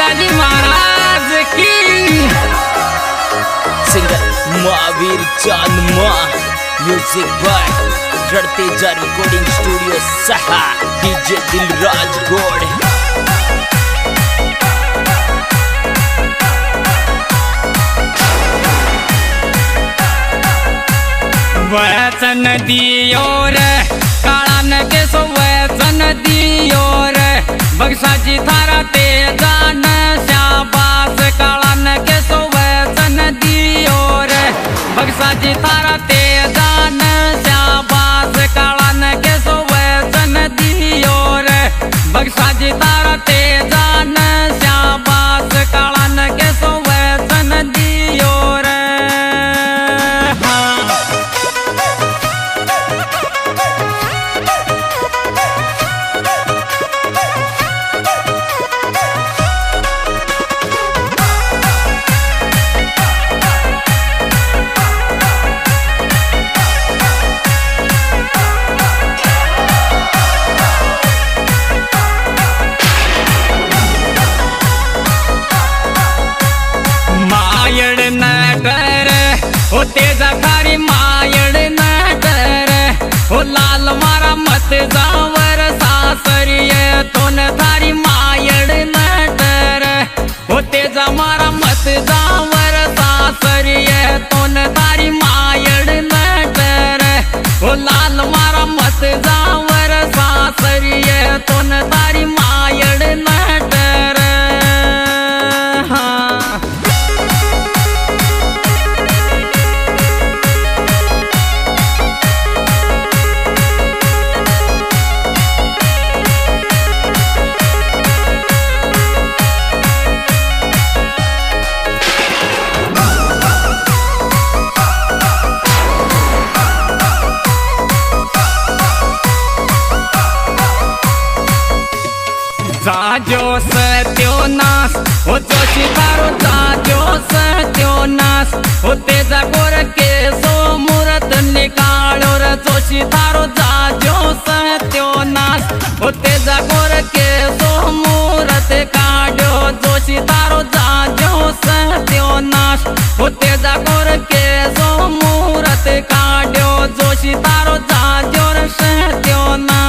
शिवाजी महाराज की। सिंगर महावीर चांद मां, म्यूजिक बाय रणतेजा रिकॉर्डिंग स्टूडियो सहा, डीजे दिलराज गोड़। वचन दियो रे काळान केसो वचन दियो रे, बगसाची थारा तेजान शाबास काळान केसो वचन दियो रे, बगसाची थारा तेजान शाबास काळान केसो वचन दियो रे, बगसाची थारा तेजान शाबास काळान केसो वचन दियो रे। मायड़ न कर ओ तेजा थारी मायड़ न कर, ओ लाल मारा मत जावर सासरिये तोन थारी मायड़ न कर, ओ तेजा मारा मत जावर सासरिये तोन थारी मायड़ न कर, ओ लाल मारा मत जावर सासरिये तोन थारी मायड़ न कर। हाँ जाजो सत्यो नास ओ जोशी थारो जाजो सत्यो नास, ओ तेजा गोर के सो मूरत निकालो रे जोशी थारो जाजो सत्यो नास, ओ तेजा गोर के सो मूरत काढ़ो जोशी थारो जाजो सत्यो नास, ओ तेजा गोर के सो मूरत काढ़ो जोशी थारो जाजो सत्यो नास।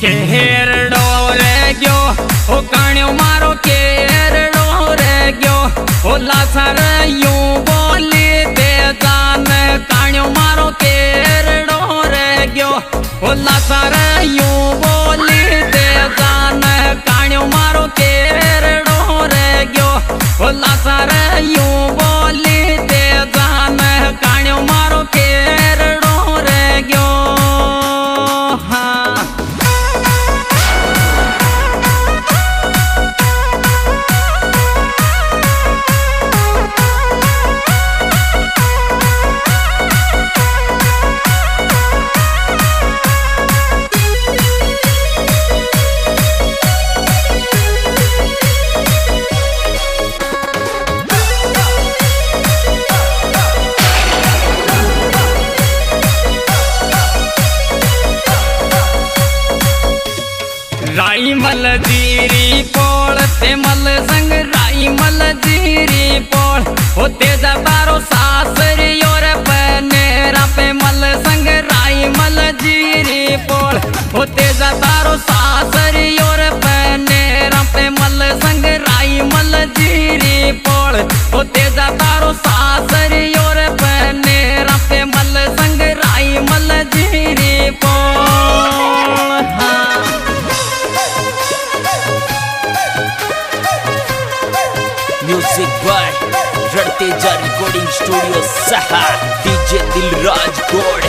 केरड़ो रे गयो ओ काण्यो मारो केरड़ो रे गयो, ओ लासार यूं बोली दे जान काण्यो मारो केरड़ो रे गयो, ओ लासार यूं बोली दे जान काण्यो मारो केरड़ो रे गयो, ओ लासार यूं बोली दे जान काण्यो मारो केरड़ो रे गयो। हाँ राई मल जीरी पोल ते मल संग राई मल जीरी पोल, ओ तेजा तारो सासरी और बनेरा पे मल संग राई मल जीरी पोल, ओ तेजा तारो सासरी और बनेरा पे मल संग राई मल जीरी पोल, ओ तेजा तारो सासरी और बनेरा पे मल संग राई मल जीरी पोल। हाँ म्यूजिक बाय रणतेजा रिकॉर्डिंग स्टूडियो सहा, डीजे दिलराज गोड़।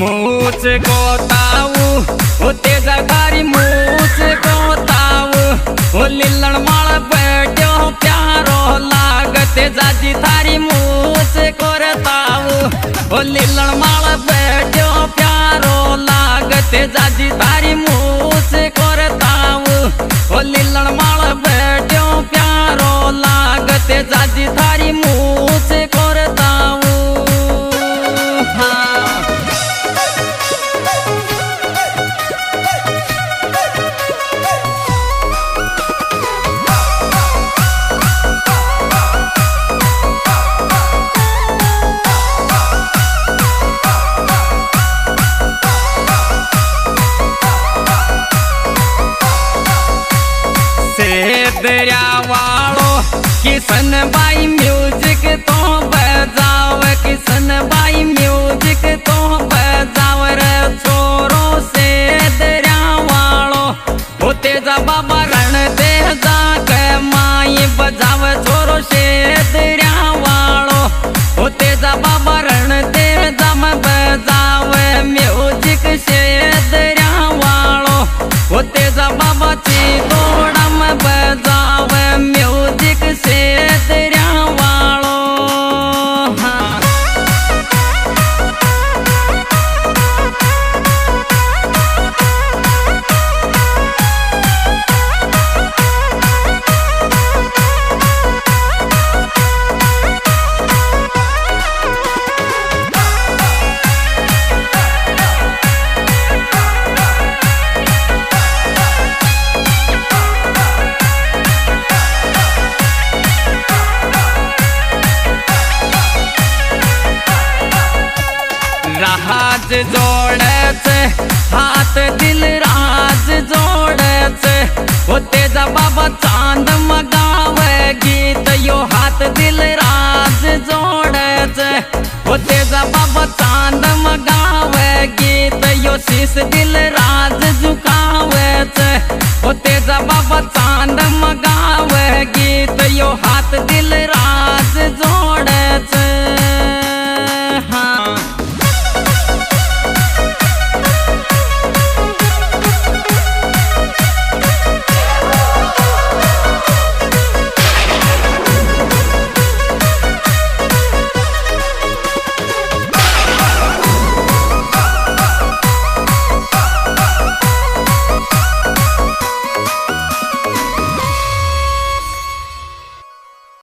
मूच गोताऊ ओ तेजा तारी मूच गोताऊ ओ लिल्लण माळ बैठ्यो प्यारो लागते जाजी थारी मूच कोरताऊ ओ लिल्लण माळ बैठ्यो प्यारो लागते जाजी थारी मूच कोरताऊ ओ लिल्लण माळ बैठ्यो प्यारो लागते जाजी थारी मूच कोरताऊ दरिया वालो किशन बाई म्यूजिक तो बजाव किशन बाई म्यूजिक तो बजाव रे छोरो से दरिया वालो ओ तेजा बाबा रण दे जा के माई बजाव छोरो से दरिया वालो ओ तेजा बाबा रण दे जा मैं बजाव म्यूजिक से दरिया वालो ओ तेजा बाबा ची गोड़ा में बजाव म्यूजिक से दरिया वालो राज जोड़च हाथ दिल राज जोड़च ओ तेजा बाबा चांद मगावे गीत यो हाथ दिल राज जोड़च ओ तेजा बाबा चांद मगावे गीत यो शीश दिल